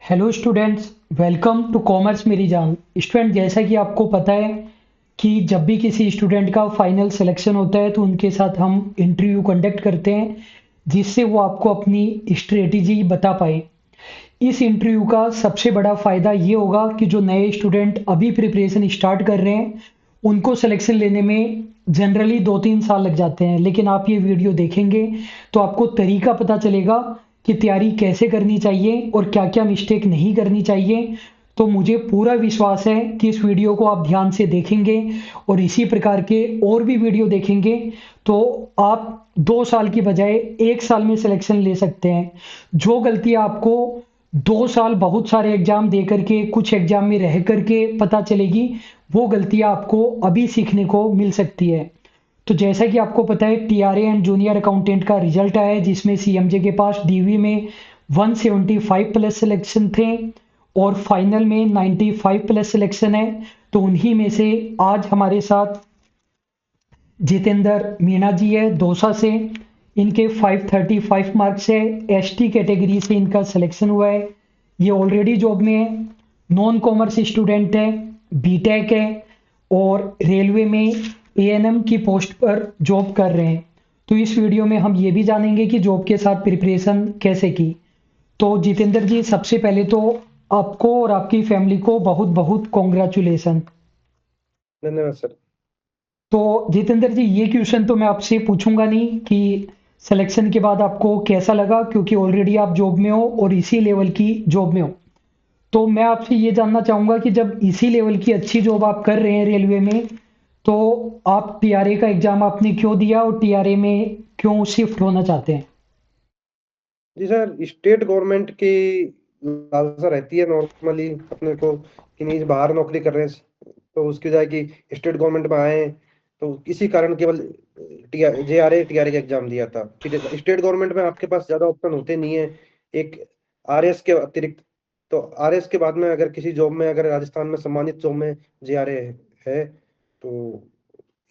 Hello students, welcome to commerce मेरी जान। Student, जैसा कि आपको पता है कि जब भी किसी स्टूडेंट का फाइनल सिलेक्शन होता है तो उनके साथ हम इंटरव्यू कंडक्ट करते हैं जिससे वो आपको अपनी स्ट्रेटेजी बता पाए। इस इंटरव्यू का सबसे बड़ा फ़ायदा ये होगा कि जो नए स्टूडेंट अभी प्रिपरेशन स्टार्ट कर रहे हैं उनको सिलेक्शन लेने में जनरली 2-3 साल लग जाते हैं, लेकिन आप ये वीडियो देखेंगे तो आपको तरीका पता चलेगा कि तैयारी कैसे करनी चाहिए और क्या क्या मिस्टेक नहीं करनी चाहिए। तो मुझे पूरा विश्वास है कि इस वीडियो को आप ध्यान से देखेंगे और इसी प्रकार के और भी वीडियो देखेंगे तो आप 2 साल की बजाय 1 साल में सिलेक्शन ले सकते हैं। जो गलती आपको 2 साल बहुत सारे एग्जाम दे करके कुछ एग्जाम में रह करके पता चलेगी, वो गलतियां आपको अभी सीखने को मिल सकती है। तो जैसा कि आपको पता है, टीआरए एंड जूनियर अकाउंटेंट का रिजल्ट आया है जिसमें सीएमजे के पास डीवी में 175 प्लस सिलेक्शन थे और फाइनल में 95 प्लस सिलेक्शन है। तो उन्हीं में से आज हमारे साथ जितेंद्र मीणा जी है दौसा से। इनके 535 मार्क्स है। एसटी कैटेगरी से इनका सिलेक्शन हुआ है। ये ऑलरेडी जॉब में है। नॉन कॉमर्स स्टूडेंट है, बीटेक है और रेलवे में एएनएम की पोस्ट पर जॉब कर रहे हैं। तो इस वीडियो में हम ये भी जानेंगे कि जॉब के साथ प्रिपरेशन कैसे की। तो जितेंद्र जी, सबसे पहले तो आपको और आपकी फैमिली को बहुत बहुत कॉन्ग्रेचुलेसन। धन्यवाद सर। तो जितेंद्र जी, ये क्वेश्चन तो मैं आपसे पूछूंगा नहीं कि सिलेक्शन के बाद आपको कैसा लगा, क्योंकि ऑलरेडी आप जॉब में हो और इसी लेवल की जॉब में हो। तो मैं आपसे ये जानना चाहूंगा कि जब इसी लेवल की अच्छी जॉब आप कर रहे हैं रेलवे में, तो आप टीआरए का एग्जाम आपने क्यों दिया और टीआरए में क्यों शिफ्ट होना चाहते हैं? जी सर, स्टेट गवर्नमेंट की लालसा रहती है नॉर्मली अपने को कि नहीं बाहर नौकरी कर रहे हैं तो उसकी बजाय कि स्टेट गवर्नमेंट में आए। तो इसी कारण केवल जेआरए टीआरए का एग्जाम दिया था। फिर स्टेट गवर्नमेंट में आपके पास ज्यादा ऑप्शन होते नहीं है एक आरएस के अतिरिक्त। तो आरएस के बाद में अगर किसी जॉब में, अगर राजस्थान में सम्मानित जॉब में जेआरए है तो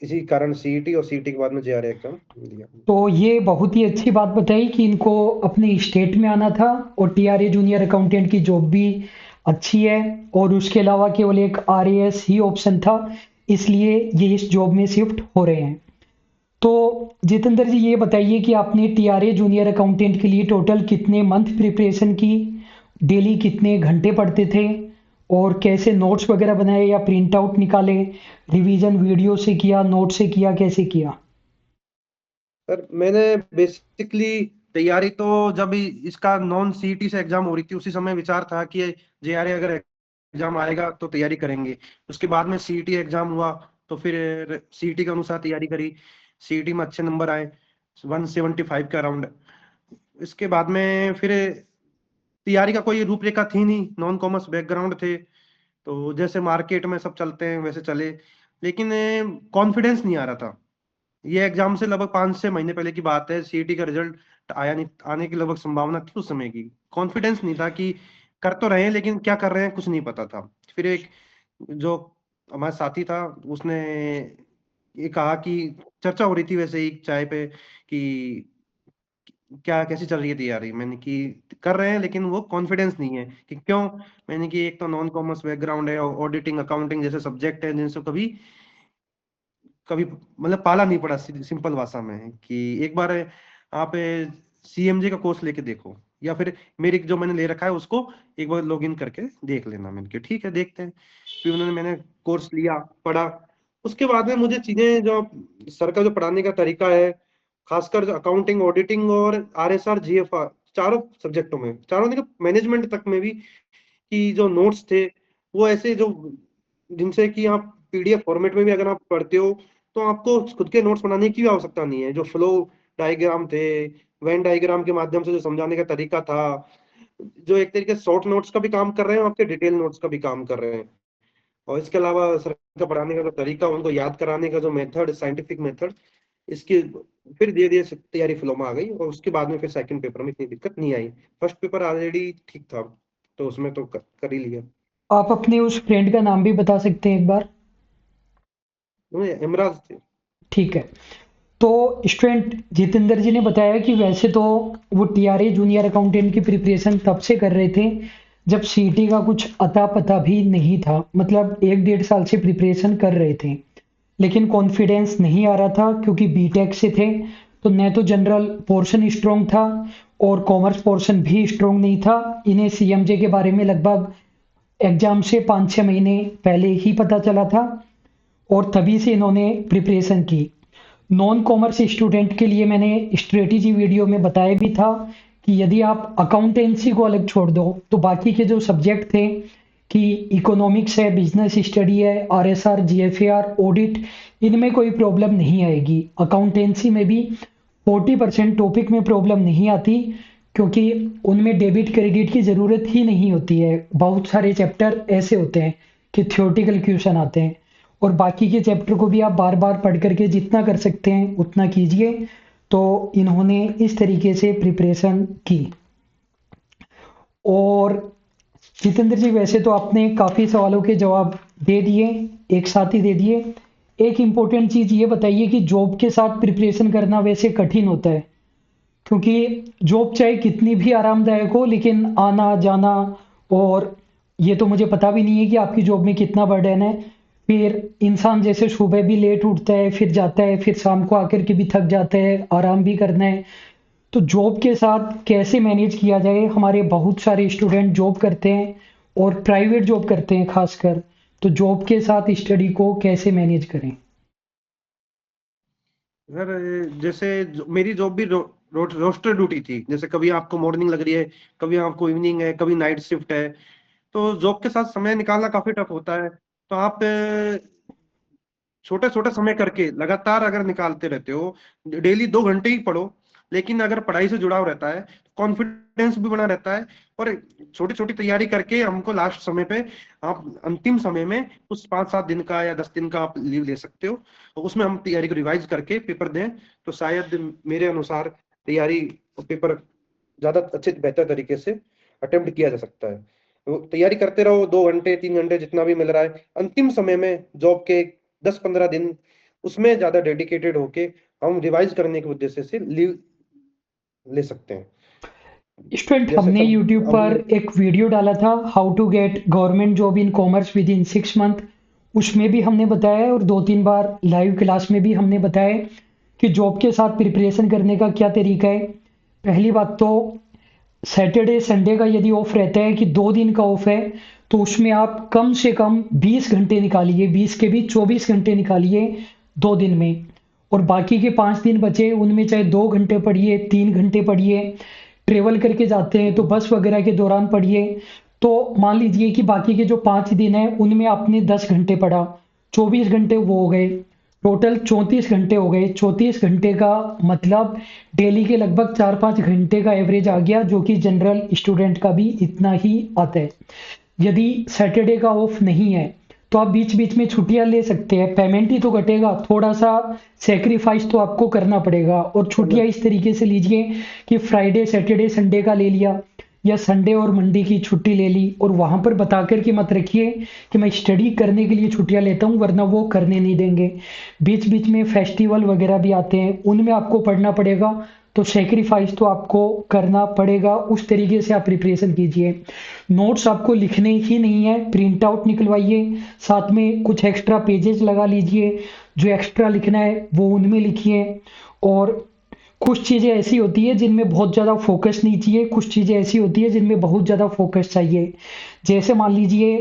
इसी कारण सीईटी और सीईटी के बाद में जेआरए एग्जाम दिया। तो ये बहुत ही अच्छी बात बताई कि इनको अपने स्टेट में आना था और टीआरए जूनियर अकाउंटेंट की जॉब भी अच्छी है और उसके अलावा केवल एक आरएएस ही ऑप्शन था, इसलिए ये इस जॉब में शिफ्ट हो रहे हैं। तो जितेंद्र जी, ये बताइए कि आपने टीआरए जूनियर अकाउंटेंट के लिए टोटल कितने मंथ प्रिपरेशन की, डेली कितने घंटे पढ़ते थे और कैसे नोट्स वगैरह बनाए या प्रिंट आउट निकाले, रिवीजन वीडियो से किया, नोट से किया, कैसे किया? सर मैंने बेसिकली तैयारी तो जब इसका नॉन सीईटी से एग्जाम हो रही थी उसी समय विचार था कि जेआरए अगर एग्जाम आएगा तो तैयारी करेंगे। उसके बाद में सीईटी एग्जाम हुआ तो फिर सीईटी के अनुसार तैयारी करी। सीईटी में अच्छे नंबर आए, 175 के अराउंड। इसके बाद में फिर तैयारी का कोई रूपरेखा थी नहीं, नॉन कॉमर्स बैकग्राउंड थे तो जैसे मार्केट में सब चलते हैं वैसे चले। लेकिन कॉन्फिडेंस नहीं आ रहा था। ये एग्जाम से लगभग 5 से 6 महीने पहले की बात है। सीईटी का रिजल्ट आया नहीं, आने की लगभग संभावना थी उस समय की। कॉन्फिडेंस नहीं था कि कर तो रहे हैं लेकिन क्या कर रहे हैं कुछ नहीं पता था। फिर एक जो हमारा साथी था उसने ये कहा कि चर्चा हो रही थी वैसे ही चाय पे कि क्या कैसी चल रही है तैयारी। मैंने कि कर रहे हैं लेकिन वो कॉन्फिडेंस नहीं है कि क्यों। मैंने कि एक तो नॉन कॉमर्स बैकग्राउंड है, ऑडिटिंग अकाउंटिंग जैसे सब्जेक्ट है जिनसे कभी कभी मतलब पाला नहीं पड़ा। सिंपल भाषा में है कि एक बार आप सीएमजे का कोर्स लेके देखो या फिर मेरी जो मैंने ले रखा है उसको एक बार लॉगिन करके देख लेना। मैंने कहा ठीक है देखते हैं। फिर उन्होंने मैंने कोर्स लिया, पढ़ा। उसके बाद में मुझे चीजें जो सर का जो पढ़ाने का तरीका है, खासकर जो अकाउंटिंग ऑडिटिंग और आरएसआर जीएफआर चारों सब्जेक्टों में, चारों मैनेजमेंट तक में भी कि जो नोट्स थे वो ऐसे जो जिनसे कि आप पीडीएफ फॉर्मेट में भी अगर आप पढ़ते हो तो आपको खुद के नोट्स बनाने की भी आवश्यकता नहीं है। जो फ्लो डायग्राम थे, वेन डायग्राम के माध्यम से जो समझाने का तरीका था, जो एक तरीके से शॉर्ट नोट्स का भी काम कर रहे हैं, आपके डिटेल नोट्स का भी काम कर रहे हैं। और इसके अलावा सर का पढ़ाने का जो तरीका, उनको याद कराने का जो मेथड, साइंटिफिक मेथड, इसकी फिर धीरे धीरे तैयारी फ्लो में आ गई और उसके बाद में फिर सेकंड पेपर में इतनी दिक्कत नहीं आई। फर्स्ट पेपर ऑलरेडी ठीक था तो उसमें तो कर ही लिया। आप अपने उस फ्रेंड का नाम भी बता सकते हैं एक बार? इमराज थे। ठीक है। तो स्टूडेंट, जितेंद्र जी ने बताया कि वैसे तो वो टीआरए जूनियर अकाउंटेंट की प्रिपरेशन तब से कर रहे थे जब सीटी का कुछ अता पता भी नहीं था, मतलब 1 डेढ़ साल से प्रिपरेशन कर रहे थे, लेकिन कॉन्फिडेंस नहीं आ रहा था क्योंकि बीटेक से थे, तो न तो जनरल पोर्शन स्ट्रॉन्ग था और कॉमर्स पोर्शन भी स्ट्रॉन्ग नहीं था। इन्हें सीएमजे के बारे में लगभग एग्जाम से 5-6 महीने पहले ही पता चला था और तभी से इन्होंने प्रिपरेशन की। नॉन कॉमर्स स्टूडेंट के लिए मैंने स्ट्रेटेजी वीडियो में बताया भी था कि यदि आप अकाउंटेंसी को अलग छोड़ दो तो बाकी के जो सब्जेक्ट थे कि इकोनॉमिक्स है, बिजनेस स्टडी है, आरएसआर, जीएफएआर, ऑडिट, इनमें कोई प्रॉब्लम नहीं आएगी। अकाउंटेंसी में भी 40% टॉपिक में प्रॉब्लम नहीं आती क्योंकि उनमें डेबिट क्रेडिट की ज़रूरत ही नहीं होती है। बहुत सारे चैप्टर ऐसे होते हैं कि थियोरेटिकल क्वेश्चन आते हैं और बाकी के चैप्टर को भी आप बार बार पढ़ करके जितना कर सकते हैं उतना कीजिए। तो इन्होंने इस तरीके से प्रिपरेशन की। और जितेंद्र जी, वैसे तो आपने काफ़ी सवालों के जवाब दे दिए, एक साथ ही दे दिए। एक इम्पोर्टेंट चीज़ ये बताइए कि जॉब के साथ प्रिपरेशन करना वैसे कठिन होता है क्योंकि जॉब चाहे कितनी भी आरामदायक हो, लेकिन आना जाना, और ये तो मुझे पता भी नहीं है कि आपकी जॉब में कितना बर्डन है। फिर इंसान जैसे सुबह भी लेट उठता है, फिर जाता है, फिर शाम को आकर के भी थक जाता है, आराम भी करना है। तो जॉब के साथ कैसे मैनेज किया जाए? हमारे बहुत सारे स्टूडेंट जॉब करते हैं और प्राइवेट जॉब करते हैं खासकर, तो जॉब के साथ स्टडी को कैसे मैनेज करें? सर जैसे मेरी जॉब भी रोस्टर ड्यूटी थी, जैसे कभी आपको मॉर्निंग लग रही है, कभी आपको इवनिंग है, कभी नाइट शिफ्ट है। तो जॉब के साथ समय निकालना काफी टफ होता है। तो आप छोटे छोटे समय करके लगातार अगर निकालते रहते हो, डेली 2 घंटे ही पढ़ो, लेकिन अगर पढ़ाई से जुड़ाव रहता है, कॉन्फिडेंस भी बना रहता है। और छोटी छोटी तैयारी करके हमको लास्ट समय पे, आप अंतिम समय में उस 5-7 दिन का या 10 दिन का आप लीव ले सकते हो, तो उसमें हम तैयारी को रिवाइज करके पेपर दें, तो शायद मेरे अनुसार तैयारी और पेपर ज्यादा अच्छे बेहतर तरीके से अटेम्प्ट किया जा सकता है। तो तैयारी करते रहो, 2 घंटे 3 घंटे जितना भी मिल रहा है, अंतिम समय में जॉब के 10-15 दिन उसमें ज्यादा डेडिकेटेड होके हम रिवाइज करने के उद्देश्य से लीव ले सकते हैं। स्टूडेंट, जैसे हमने सब यूट्यूब पर हमने एक वीडियो डाला था, how to get government job in commerce within 6 month. उसमें भी हमने बताया है और 2-3 बार लाइव क्लास में भी हमने बताया कि जॉब के साथ प्रिपरेशन करने का क्या तरीका है। पहली बात तो सैटरडे संडे का यदि ऑफ रहता है कि 2 दिन का ऑफ है, तो उसमें आप कम से कम 20 घंटे निकालिए, 20 के भी 24 घंटे निकालिए 2 दिन में। और बाकी के 5 दिन बचे, उनमें चाहे 2 घंटे पढ़िए, 3 घंटे पढ़िए, ट्रेवल करके जाते हैं तो बस वगैरह के दौरान पढ़िए। तो मान लीजिए कि बाकी के जो 5 दिन है उनमें आपने 10 घंटे पढ़ा, 24 घंटे वो हो गए, टोटल 34 घंटे हो गए। 34 घंटे का मतलब डेली के लगभग 4-5 घंटे का एवरेज आ गया, जो कि जनरल स्टूडेंट का भी इतना ही आता है। यदि सैटरडे का ऑफ नहीं है तो आप बीच बीच में छुट्टियां ले सकते हैं, पेमेंट ही तो कटेगा, थोड़ा सा सेक्रीफाइस तो आपको करना पड़ेगा। और करना। छुट्टियां इस तरीके से लीजिए कि फ्राइडे सैटरडे संडे का ले लिया, या संडे और मंडे की छुट्टी ले ली, और वहां पर बता कर के मत रखिए कि मैं स्टडी करने के लिए छुट्टियां लेता हूं, वरना वो करने नहीं देंगे। बीच बीच में फेस्टिवल वगैरह भी आते हैं, उनमें आपको पढ़ना पड़ेगा, तो सेक्रीफाइस तो आपको करना पड़ेगा। उस तरीके से आप प्रिपरेशन कीजिए। नोट्स आपको लिखने ही नहीं है, प्रिंट आउट निकलवाइए, साथ में कुछ एक्स्ट्रा पेजेस लगा लीजिए, जो एक्स्ट्रा लिखना है वो उनमें लिखिए। और कुछ चीज़ें ऐसी होती है जिनमें बहुत ज़्यादा फोकस नहीं चाहिए, कुछ चीज़ें ऐसी होती है जिनमें बहुत ज़्यादा फोकस चाहिए। जैसे मान लीजिए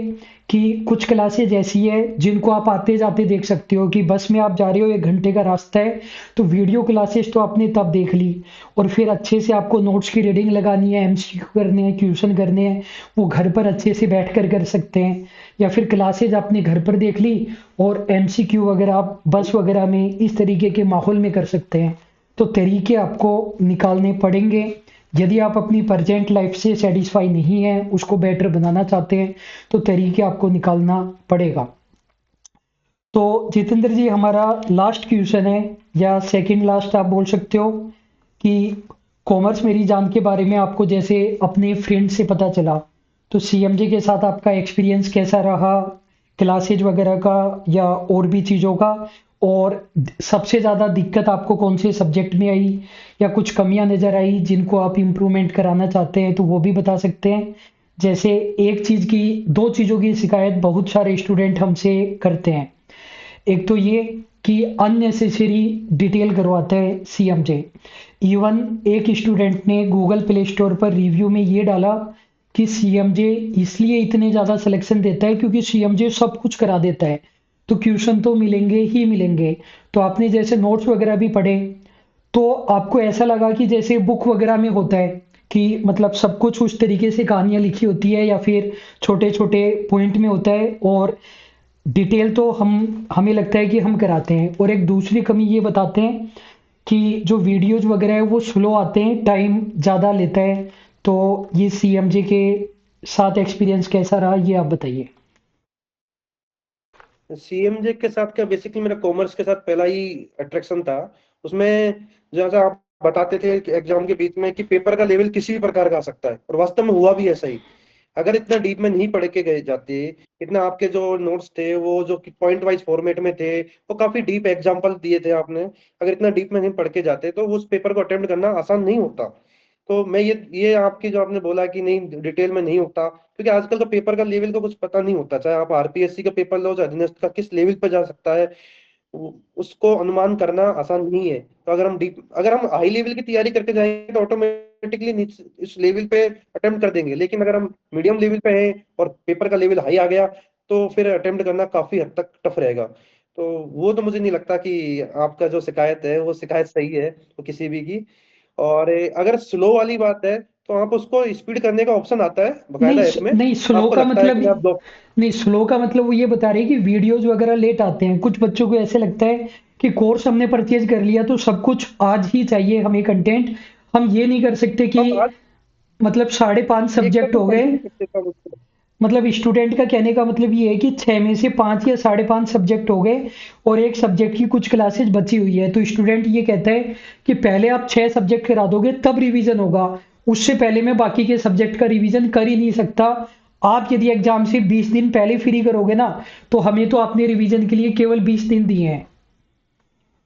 कि कुछ क्लासेज ऐसी है जिनको आप आते जाते देख सकते हो, कि बस में आप जा रहे हो, 1 घंटे का रास्ता है, तो वीडियो क्लासेस तो आपने तब देख ली, और फिर अच्छे से आपको नोट्स की रीडिंग लगानी है, एमसीक्यू करने हैं, क्वेश्चन करने हैं, वो घर पर अच्छे से बैठ कर सकते हैं। या फिर क्लासेज आपने घर पर देख ली और एमसीक्यू वगैरह आप बस वगैरह में इस तरीके के माहौल में कर सकते हैं। तो तरीके आपको निकालने पड़ेंगे। यदि आप अपनी प्रेजेंट लाइफ से सेटिस्फाई नहीं है, उसको बेटर बनाना चाहते हैं, तो तरीके आपको निकालना पड़ेगा। तो जितेंद्र जी, हमारा लास्ट क्वेश्चन है, या सेकंड लास्ट आप बोल सकते हो, कि कॉमर्स मेरी जान के बारे में आपको जैसे अपने फ्रेंड से पता चला, तो सीएमजे के साथ आपका एक्सपीरियंस कैसा रहा, क्लासेज वगैरह का या और भी चीज़ों का? और सबसे ज़्यादा दिक्कत आपको कौन से सब्जेक्ट में आई, या कुछ कमियां नज़र आई जिनको आप इम्प्रूवमेंट कराना चाहते हैं, तो वो भी बता सकते हैं। जैसे एक चीज की, दो चीजों की शिकायत बहुत सारे स्टूडेंट हमसे करते हैं। एक तो ये कि अननेसेसरी डिटेल करवाता है सीएमजे। इवन एक स्टूडेंट ने गूगल प्ले स्टोर पर रिव्यू में ये डाला कि सीएमजे इसलिए इतने ज़्यादा सिलेक्शन देता है क्योंकि सीएमजे सब कुछ करा देता है, तो क्वेश्चन तो मिलेंगे ही मिलेंगे। तो आपने जैसे नोट्स वगैरह भी पढ़े, तो आपको ऐसा लगा कि जैसे बुक वगैरह में होता है कि मतलब सब कुछ उस तरीके से कहानियां लिखी होती है, या फिर छोटे छोटे पॉइंट में होता है, और डिटेल तो हमें लगता है कि हम कराते हैं। और एक दूसरी कमी ये बताते हैं कि जो वीडियोज वगैरह है वो स्लो आते हैं, टाइम ज़्यादा लेता है। तो ये सीएमजे के साथ एक्सपीरियंस कैसा रहा, ये आप बताइए। सीएमजे के साथ क्या, बेसिकली मेरा कॉमर्स के साथ पहला ही अट्रैक्शन था। उसमें जैसा आप बताते थे कि एग्जाम के बीच में कि पेपर का लेवल किसी भी प्रकार का आ सकता है, और वास्तव में हुआ भी ऐसा ही। अगर इतना डीप में नहीं पढ़ के गए जाते, इतना आपके जो नोट्स थे वो जो पॉइंट वाइज फॉर्मेट में थे, वो काफी डीप एग्जांपल दिए थे आपने, अगर इतना डीप में नहीं पढ़ के जाते तो उस पेपर को अटेम्प्ट करना आसान नहीं होता। तो मैं ये आपकी जो आपने बोला कि नहीं डिटेल में नहीं होता, क्योंकि आजकल का पेपर का लेवल का कुछ पता नहीं होता, चाहे आप आरपीएससी का पेपर लो, चाहे अधीनस्थ का, किस लेवल पे जा सकता है उसको अनुमान करना आसान नहीं है। तो अगर हम हाई लेवल की तैयारी करके जाएंगे तो ऑटोमेटिकली इस लेवल पे अटेम्प्ट कर देंगे, लेकिन अगर हम मीडियम लेवल पे हैं और पेपर का लेवल हाई आ गया तो फिर अटेम्प्ट करना काफी हद तक टफ रहेगा। तो वो तो मुझे नहीं लगता कि आपका जो शिकायत है वो शिकायत सही है, वो किसी भी की। और अगर स्लो वाली बात है तो आप उसको स्पीड करने का ऑप्शन आता है नहीं बकायदा ऐप में। नहीं, स्लो आपको का लगता है मतलब, कि आप दो। नहीं स्लो का मतलब वो ये बता रहे हैं कि वीडियोज वगैरह लेट आते हैं। कुछ बच्चों को ऐसे लगता है कि कोर्स हमने परचेज कर लिया तो सब कुछ आज ही चाहिए हमें कंटेंट। हम ये नहीं कर सकते कि हम आज मतलब 5.5 एक सब्जेक्ट तो हो समझ गए। नहीं सकते कब उसको। मतलब स्टूडेंट का कहने का मतलब ये है कि 6 में से 5 या 5.5 सब्जेक्ट हो गए और एक सब्जेक्ट की कुछ क्लासेज बची हुई है, तो स्टूडेंट ये कहता है कि पहले आप 6 सब्जेक्ट करा दोगे तब रिवीजन होगा, उससे पहले मैं बाकी के सब्जेक्ट का रिवीजन कर ही नहीं सकता। आप यदि एग्जाम से 20 दिन पहले फ्री करोगे ना, तो हमें तो आपने रिवीजन के लिए केवल 20 दिन दिए हैं।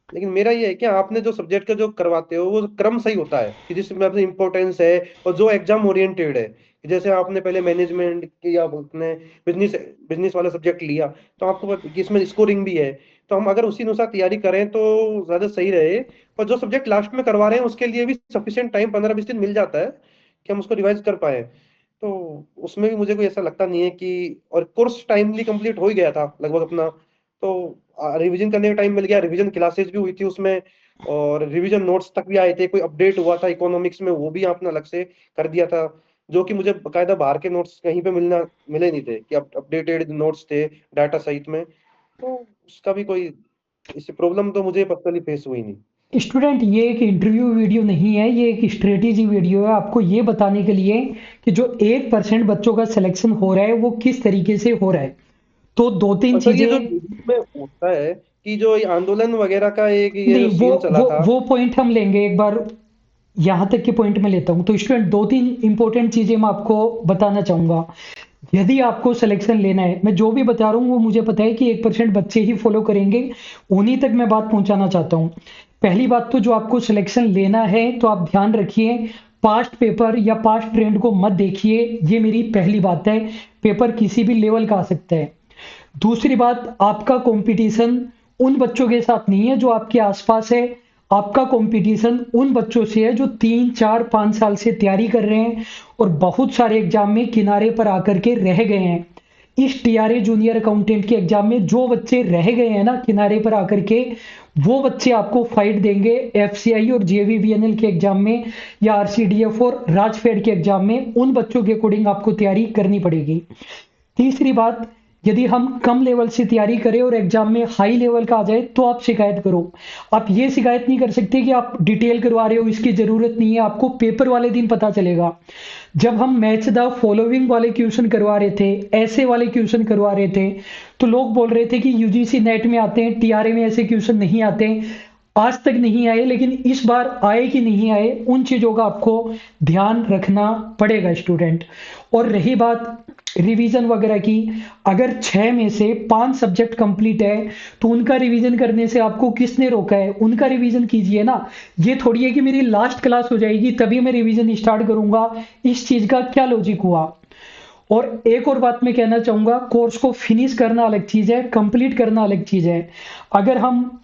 लेकिन मेरा ये है कि आपने जो सब्जेक्ट का जो करवाते हो वो क्रम सही होता है कि जिसमें आपने इंपॉर्टेंस है और जो एग्जाम ओरिएंटेड है। जैसे आपने पहले मैनेजमेंट या अपने बिजनेस बिजनेस वाला सब्जेक्ट लिया, तो आपको कि इसमें स्कोरिंग भी है। तो हम अगर उसी अनुसार तैयारी करें तो ज्यादा सही रहे। और जो सब्जेक्ट लास्ट में करवा रहे हैं उसके लिए भी सफिशिएंट टाइम 15-20 दिन मिल जाता है कि हम उसको रिवाइज कर पाए। तो उसमें भी मुझे कोई ऐसा लगता नहीं है कि, और कोर्स टाइमली कंप्लीट हो ही गया था लगभग अपना। तो रिवीजन करने का टाइम मिल गया, रिवीजन क्लासेस भी हुई थी उसमें, और रिवीजन नोट्स तक भी आए थे, कोई अपडेट हुआ था इकोनॉमिक्स में वो भी आपने अलग से कर दिया था, जो कि मुझे बकायदा बाहर के नोट्स कहीं पे मिले नहीं थे कि अपडेटेड नोट्स थे डाटा सहित में। तो उसका भी कोई इससे प्रॉब्लम तो मुझे पर्सनली फेस हुई नहीं। स्टूडेंट, ये एक इंटरव्यू वीडियो नहीं है, ये एक स्ट्रेटेजी वीडियो है आपको ये बताने के लिए कि जो 1% बच्चों का सिलेक्शन हो रहा है वो किस तरीके से हो रहा है। तो दो तीन और सर ये जो चीजें। वीडियो में होता है कि जो ये आंदोलन वगैरह का एक ये नहीं, जो वो सीन चला वो था। वो पॉइंट हम लेंगे एक बार। यहाँ तक के पॉइंट में लेता हूँ। तो स्टूडेंट, दो तीन इंपॉर्टेंट चीजें मैं आपको बताना चाहूंगा। यदि आपको सिलेक्शन लेना है, मैं जो भी बता रहा हूँ वो मुझे पता है कि 1% बच्चे ही फॉलो करेंगे, उन्हीं तक मैं बात पहुंचाना चाहता हूँ। पहली बात तो जो आपको सिलेक्शन लेना है तो आप ध्यान रखिए, पास्ट पेपर या पास्ट ट्रेंड को मत देखिए, ये मेरी पहली बात है। पेपर किसी भी लेवल का आ सकता है। दूसरी बात, आपका कंपटीशन उन बच्चों के साथ नहीं है जो आपके आसपास है। आपका कंपटीशन उन बच्चों से है जो 3 4 5 साल से तैयारी कर रहे हैं और बहुत सारे एग्जाम में किनारे पर आकर के रह गए हैं। इस टीआरए जूनियर अकाउंटेंट के एग्जाम में जो बच्चे रह गए हैं ना किनारे पर आकर के, वो बच्चे आपको फाइट देंगे एफसीआई और जेवीबीएनएल के एग्जाम में, या आरसीडीएफ और राजफेड के एग्जाम में। उन बच्चों के अकॉर्डिंग आपको तैयारी करनी पड़ेगी। तीसरी बात, यदि हम कम लेवल से तैयारी करें और एग्जाम में हाई लेवल का आ जाए तो आप शिकायत करो। आप ये शिकायत नहीं कर सकते कि आप डिटेल करवा रहे हो, इसकी जरूरत नहीं है, आपको पेपर वाले दिन पता चलेगा। जब हम मैच द फॉलोइंग वाले क्वेश्चन करवा रहे थे, ऐसे वाले क्वेश्चन करवा रहे थे, तो लोग बोल रहे थे कि यूजीसी नेट में आते हैं, टीआरए में ऐसे क्वेश्चन नहीं आते। आज तक नहीं आए, लेकिन इस बार आए कि नहीं आए, उन चीजों का आपको ध्यान रखना पड़ेगा स्टूडेंट। और रही बात रिवीजन वगैरह की, अगर 6 में से 5 सब्जेक्ट कंप्लीट है तो उनका रिवीजन करने से आपको किसने रोका है? उनका रिवीजन कीजिए ना। ये थोड़ी है कि मेरी लास्ट क्लास हो जाएगी तभी मैं रिवीजन स्टार्ट करूंगा, इस चीज का क्या लॉजिक हुआ? और एक और बात मैं कहना चाहूंगा, कोर्स को फिनिश करना अलग चीज है, कंप्लीट करना अलग चीज है। अगर हम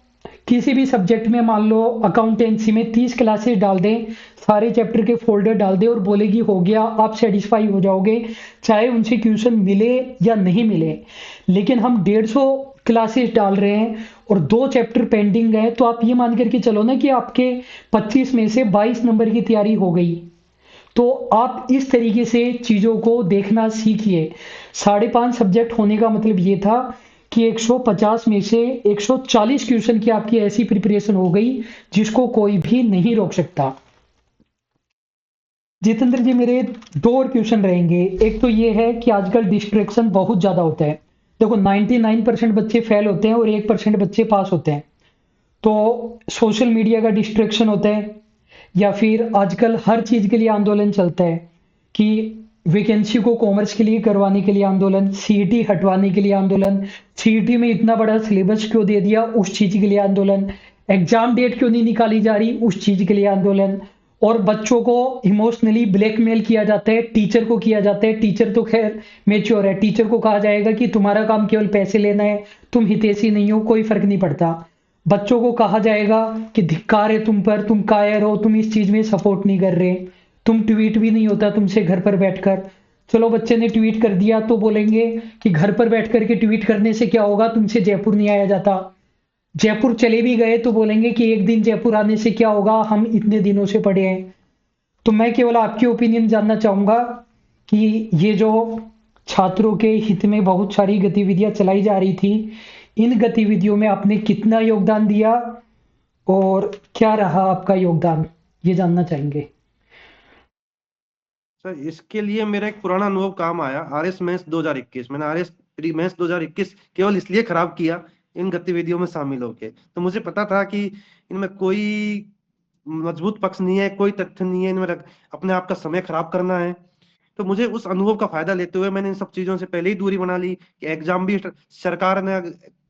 किसी भी सब्जेक्ट में मान लो अकाउंटेंसी में 30 क्लासेस डाल दें, सारे चैप्टर के फोल्डर डाल दें और बोलेगी हो गया, आप सेटिस्फाई हो जाओगे, चाहे उनसे क्वेश्चन मिले या नहीं मिले। लेकिन हम 150 क्लासेस डाल रहे हैं और 2 चैप्टर पेंडिंग है, तो आप ये मान करके चलो ना कि आपके 25 में से 22 नंबर की तैयारी हो गई। तो आप इस तरीके से चीज़ों को देखना सीखिए। 5.5 सब्जेक्ट होने का मतलब ये था कि 150 में से 140 क्वेश्चन की आपकी ऐसी प्रिपरेशन हो गई जिसको कोई भी नहीं रोक सकता। जितेंद्र जी, मेरे 2 और क्वेश्चन रहेंगे। एक तो ये है कि आजकल डिस्ट्रैक्शन बहुत ज़्यादा होता है। देखो 99% बच्चे फेल होते हैं और 1% बच्चे पास होते हैं। तो सोशल मीडिया का डिस्ट्रैक्शन होता है, या फिर आजकल हर चीज के लिए आंदोलन चलता है कि वैकेंसी को कॉमर्स के लिए करवाने के लिए आंदोलन, सीईटी हटवाने के लिए आंदोलन, सीईटी में इतना बड़ा सिलेबस क्यों दे दिया उस चीज के लिए आंदोलन, एग्जाम डेट क्यों नहीं निकाली जा रही उस चीज के लिए आंदोलन। और बच्चों को इमोशनली ब्लैकमेल किया जाता है, टीचर को किया जाता है। टीचर तो खैर मेच्योर है, टीचर को कहा जाएगा कि तुम्हारा काम केवल पैसे लेना है, तुम हितैषी नहीं हो, कोई फर्क नहीं पड़ता। बच्चों को कहा जाएगा कि धिक्कार है तुम पर, तुम कायर हो, तुम इस चीज में सपोर्ट नहीं कर रहे, तुम ट्वीट भी नहीं होता तुमसे घर पर बैठकर। चलो बच्चे ने ट्वीट कर दिया तो बोलेंगे कि घर पर बैठ करके ट्वीट करने से क्या होगा, तुमसे जयपुर नहीं आया जाता। जयपुर चले भी गए तो बोलेंगे कि एक दिन जयपुर आने से क्या होगा, हम इतने दिनों से पढ़े हैं। तो मैं केवल आपके ओपिनियन जानना चाहूंगा कि ये जो छात्रों के हित में बहुत सारी गतिविधियां चलाई जा रही थी, इन गतिविधियों में आपने कितना योगदान दिया और क्या रहा आपका योगदान, ये जानना चाहेंगे। सर इसके लिए मेरा एक पुराना अनुभव काम आया, आरएस मेंस 2021। मैंने आरएस प्री मेंस 2021 केवल इसलिए खराब किया इन गतिविधियों में शामिल होके। तो मुझे पता था कि इनमें कोई मजबूत पक्ष नहीं है, कोई तथ्य नहीं है, इनमें अपने आप का समय खराब करना है। तो मुझे उस अनुभव का फायदा लेते हुए मैंने इन सब चीजों से पहले ही दूरी बना ली कि एग्जाम भी सरकार ने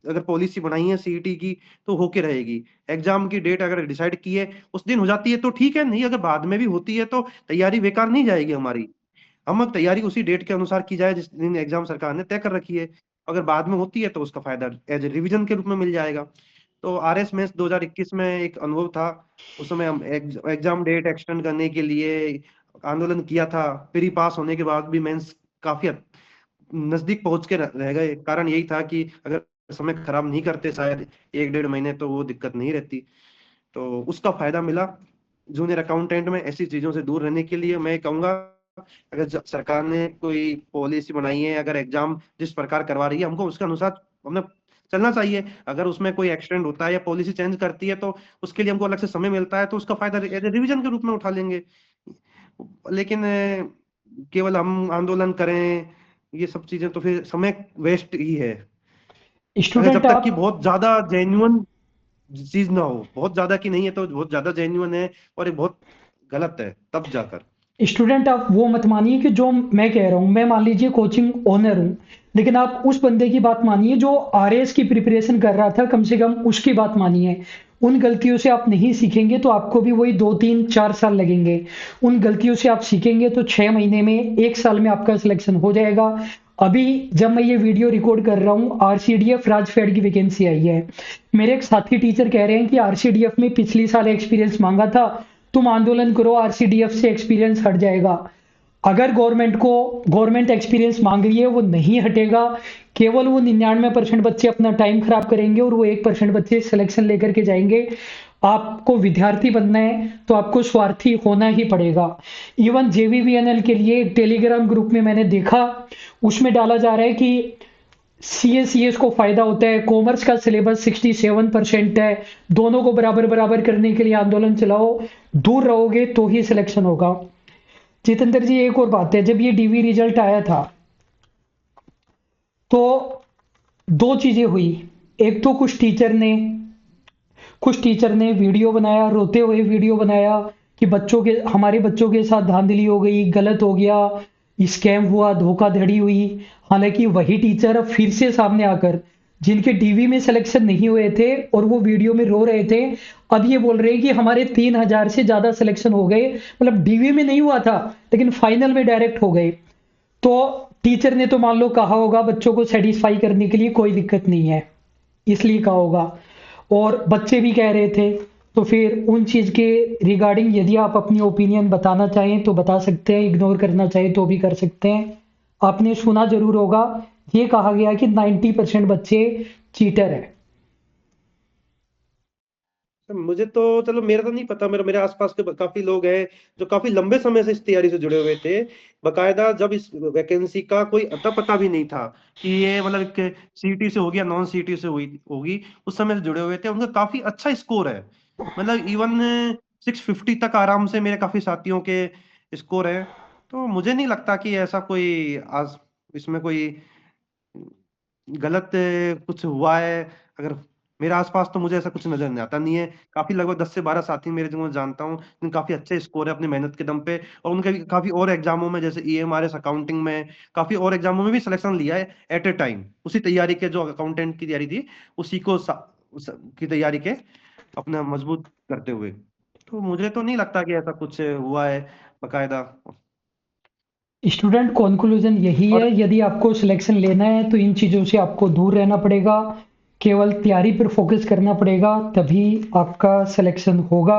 अगर पॉलिसी बनाई है सीईटी की तो होके रहेगी। एग्जाम की डेट अगर डिसाइड की है उस दिन हो जाती है तो ठीक है, नहीं अगर बाद में भी होती है तो तैयारी बेकार नहीं जाएगी हमारी। हम अब तैयारी उसी डेट के अनुसार की जाए जिस दिन एग्जाम सरकार ने तय कर रखी है। अगर बाद में होती है तो उसका फायदा एज ए रिविजन के रूप में मिल जाएगा। तो आरएस मेंस 2021 में एक अनुभव था। उस समय हम एग्जाम डेट एक्सटेंड करने के लिए आंदोलन किया था। प्री पास होने के बाद भी मेंस काफी नजदीक पहुंच के रह गए। कारण यही था कि अगर समय खराब नहीं करते शायद 1-1.5 महीने तो वो दिक्कत नहीं रहती। तो उसका फायदा मिला। जूनियर अकाउंटेंट में ऐसी चीजों से दूर रहने के लिए मैं कहूंगा, अगर सरकार ने कोई पॉलिसी बनाई है, अगर एग्जाम जिस प्रकार करवा रही है हमको उसके अनुसार हमें चलना चाहिए। अगर उसमें कोई एक्सटेंड होता है या पॉलिसी चेंज करती है तो उसके लिए हमको अलग से समय मिलता है तो उसका फायदा एज ए रिविजन के रूप में उठा लेंगे। लेकिन केवल हम आंदोलन करें ये सब चीजें तो फिर समय वेस्ट ही है। अगर स्टूडेंट जब तक आप कि बहुत ज्यादा जेन्युइन चीज ना हो, बहुत ज्यादा की नहीं है तो बहुत ज्यादा जेन्युइन है और ये बहुत गलत है तब जाकर। स्टूडेंट आप वो मत मानिए कि जो मैं कह रहा हूँ, मैं मान लीजिए कोचिंग ओनर हूँ, लेकिन आप उस बंदे की बात मानिए जो आरएएस की प्रिपरेशन कर रहा था, कम से कम उसकी बात मानिए। उन गलतियों से आप नहीं सीखेंगे तो आपको भी वही 2 3 4 साल लगेंगे। उन गलतियों से आप सीखेंगे तो 6 महीने में 1 साल में आपका सिलेक्शन हो जाएगा। अभी जब मैं ये वीडियो रिकॉर्ड कर रहा हूँ, आरसीडीएफ राजफेड की वैकेंसी आई है। मेरे एक साथी टीचर कह रहे हैं कि आरसीडीएफ में पिछली साल एक्सपीरियंस मांगा था, तुम आंदोलन करो, आरसीडीएफ से एक्सपीरियंस हट जाएगा। अगर गवर्नमेंट एक्सपीरियंस मांग रही है, वो नहीं हटेगा। केवल वो 99% बच्चे अपना टाइम खराब करेंगे और वो 1% बच्चे सिलेक्शन लेकर के जाएंगे। आपको विद्यार्थी बनना है तो आपको स्वार्थी होना ही पड़ेगा। इवन जेवीवीएनएल के लिए एक टेलीग्राम ग्रुप में मैंने देखा, उसमें डाला जा रहा है कि सीएस को फायदा होता है, कॉमर्स का सिलेबस 67% है, दोनों को बराबर बराबर करने के लिए आंदोलन चलाओ, दूर रहोगे तो ही सिलेक्शन होगा। जितेंद्र जी, एक और बात है, जब ये डीवी रिजल्ट आया था तो 2 चीजें हुई। एक तो कुछ टीचर ने वीडियो बनाया, रोते हुए वीडियो बनाया कि हमारे बच्चों के साथ धांधली हो गई, गलत हो गया, स्कैम हुआ, धोखाधड़ी हुई। हालांकि वही टीचर अब फिर से सामने आकर, जिनके डीवी में सिलेक्शन नहीं हुए थे और वो वीडियो में रो रहे थे, अब ये बोल रहे हैं कि हमारे 3,000 से ज्यादा सिलेक्शन हो गए। मतलब डीवी में नहीं हुआ था लेकिन फाइनल में डायरेक्ट हो गए। तो टीचर ने तो मान लो कहा होगा बच्चों को सेटिस्फाई करने के लिए कोई दिक्कत नहीं है, इसलिए कहा होगा, और बच्चे भी कह रहे थे। तो फिर उन चीज़ के रिगार्डिंग यदि आप अपनी ओपिनियन बताना चाहें तो बता सकते हैं, इग्नोर करना चाहें तो भी कर सकते हैं। आपने सुना जरूर होगा, ये कहा गया कि 90% बच्चे चीटर है। मुझे तो चलो, मेरा तो नहीं पता, मेरे मेरे आसपास के काफी लोग हैं जो काफी लंबे समय से इस तैयारी से जुड़े हुए थे। बकायदा जब इस वैकेंसी का कोई अता पता भी नहीं था कि ये मतलब सीटी से होगी या नॉन सीटी से हुई होगी, उस समय से जुड़े हुए थे। उनका काफी अच्छा स्कोर है, मतलब इवन 650 तक आराम से मेरे काफी साथियों के स्कोर है। तो मुझे नहीं लगता कि ऐसा कोई आज इसमें कोई गलत कुछ हुआ है। अगर मेरे आसपास तो मुझे ऐसा कुछ नजर नहीं आता नहीं है। काफी लगभग 10 से 12 साथी मेरे जिनको मैं जानता हूँ, जिन काफी अच्छे स्कोर है अपनी मेहनत के दम पे, और उनके भी काफी और एग्जामों में, जैसे ईएमआरएस अकाउंटिंग में, काफी और एग्जामों में भी सिलेक्शन लिया है एट ए टाइम, उसी तैयारी के जो अकाउंटेंट की तैयारी थी उसी को की तैयारी के अपना मजबूत करते हुए। तो मुझे तो नहीं लगता कि ऐसा कुछ हुआ है बकायदा। स्टूडेंट कंक्लूजन यही है, और यदि आपको सिलेक्शन लेना है तो इन चीज़ों से आपको दूर रहना पड़ेगा, केवल तैयारी पर फोकस करना पड़ेगा, तभी आपका सिलेक्शन होगा।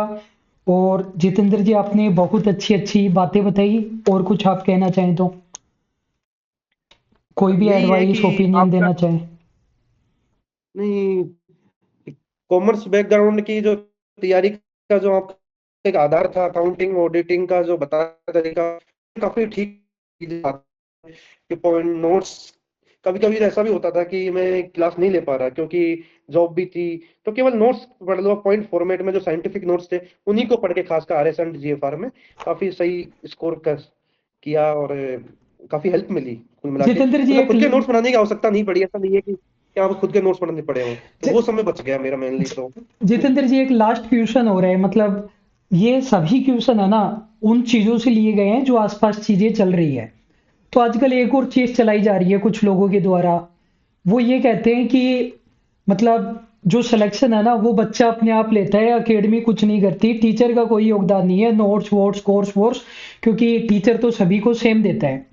और जितेंद्र जी, आपने बहुत अच्छी अच्छी बातें बताई, और कुछ आप कहना चाहें तो, कोई भी यही है कि एडवाइस ओपिनियन आपका, देना चाहें। नहीं, कॉमर्स बैकग्राउंड की जो तैयारी का जो आपका एक आधार था, अकाउंटिंग ऑडिटिंग का जो बताया तरीका, काफी ठीक कि पॉइंट नोट्स, कभी कभी ऐसा भी होता था कि मैं क्लास नहीं ले पा रहा क्योंकि जॉब भी थी, तो केवल नोट्स पढ़ लो पॉइंट फॉर्मेट में, जो साइंटिफिक नोट्स थे उन्हीं को पढ़ के, खासकर आरएस एंड जीएफआर में काफी सही स्कोर कर किया, और काफी हेल्प मिली कुल मिला के। जितेंद्र जी मतलब एक खुद के नोट्स बनाने की आवश्यकता नहीं पड़ी, ऐसा नहीं है कि आप खुद के नोट्स पढ़ने पड़े हों, तो जि, वो समय बच गया मेरा मेनली तो। जितेंद्र जी एक लास्ट क्वेश्चन हो रहा है, मतलब ये सभी क्वेश्चन है ना उन चीजों से लिए गए हैं जो आसपास चीजें चल रही है। तो आजकल एक और चीज चलाई जा रही है कुछ लोगों के द्वारा, वो ये कहते हैं कि मतलब जो सिलेक्शन है ना वो बच्चा अपने आप लेता है, एकेडमी कुछ नहीं करती, टीचर का कोई योगदान नहीं है, नोट्स वोट्स कोर्स वोर्स, क्योंकि टीचर तो सभी को सेम देता है।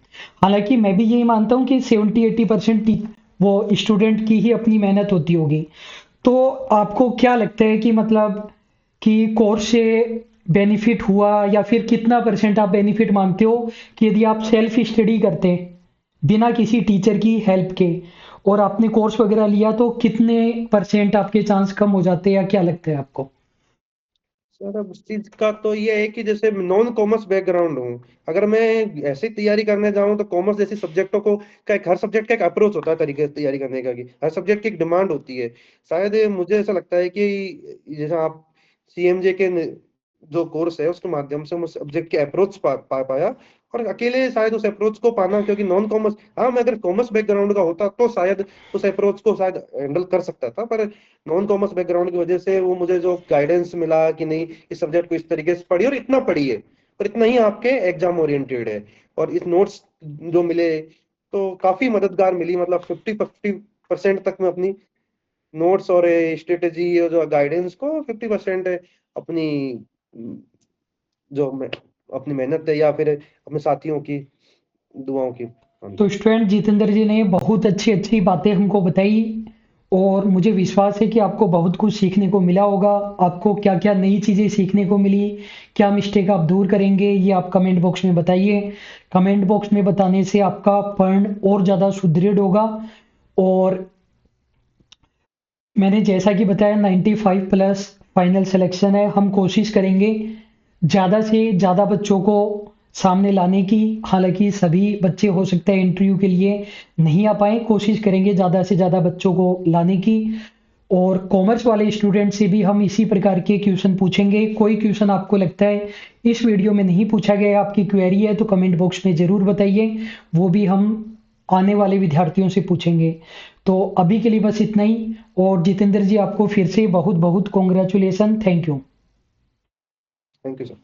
हालांकि मैं भी यही मानता हूँ कि 70-80% वो स्टूडेंट की ही अपनी मेहनत होती होगी। तो आपको क्या लगता है कि मतलब कि कोर्स से बेनिफिट हुआ, या फिर कितना परसेंट आप बेनिफिट मानते हो कि यदि आप सेल्फ स्टडी करते बिना किसी टीचर की हेल्प के, और आपने कोर्स वगैरह लिया, तो कितने परसेंट आपके चांस कम हो जाते हैं, या क्या लगता है आपको? सर अब उस चीज का तो ये है कि जैसे नॉन कॉमर्स बैकग्राउंड हूँ, अगर मैं ऐसे ही तैयारी करने जाऊँ तो कॉमर्स जैसी सब्जेक्टों को का एक, हर सब्जेक्ट का एक अप्रोच होता है तरीके से तैयारी करने का, कि हर सब्जेक्ट की एक डिमांड होती है। शायद मुझे ऐसा लगता है कि जैसे आप सीएमजे के जो कोर्स है उसके माध्यम से हम उस सब्जेक्ट के अप्रोच पा पाया, और अकेले शायद उस अप्रोच को पाना, क्योंकि नॉन कॉमर्स, हाँ मैं अगर कॉमर्स बैकग्राउंड का होता तो शायद उस अप्रोच को शायद हैंडल कर सकता था, पर नॉन कॉमर्स बैकग्राउंड की वजह से वो मुझे जो गाइडेंस मिला कि नहीं, इस सब्जेक्ट को इस तरीके से पढ़िए और इतना पढ़िए, और इतना ही आपके एग्जाम ओरिएंटेड है, और इस नोट्स जो मिले तो काफी मददगार मिली। मतलब 50% तक मैं अपनी नोट्स और स्ट्रेटेजी और जो गाइडेंस को 50% अपनी जो मैं अपनी मेहनत है या फिर अपने साथियों की दुआओं की। हाँ तो जी। स्टूडेंट जितेंद्र जी ने बहुत अच्छी अच्छी बातें हमको बताई, और मुझे विश्वास है कि आपको बहुत कुछ सीखने को मिला होगा। आपको क्या क्या नई चीज़ें सीखने को मिली, क्या मिस्टेक आप दूर करेंगे, ये आप कमेंट बॉक्स में बताइए। कमेंट बॉक्स में बताने से आपका पढ़ और ज़्यादा सुदृढ़ होगा। और मैंने जैसा कि बताया 95 प्लस फाइनल सिलेक्शन है, हम कोशिश करेंगे ज़्यादा से ज़्यादा बच्चों को सामने लाने की। हालांकि सभी बच्चे हो सकता है इंटरव्यू के लिए नहीं आ पाए, कोशिश करेंगे ज़्यादा से ज़्यादा बच्चों को लाने की। और कॉमर्स वाले स्टूडेंट से भी हम इसी प्रकार के क्वेश्चन पूछेंगे। कोई क्वेश्चन आपको लगता है इस वीडियो में नहीं पूछा गया, आपकी क्वेरी है, तो कमेंट बॉक्स में ज़रूर बताइए, वो भी हम आने वाले विद्यार्थियों से पूछेंगे। तो अभी के लिए बस इतना ही। और जितेंद्र जी, आपको फिर से बहुत बहुत congratulation, thank you. Thank you sir.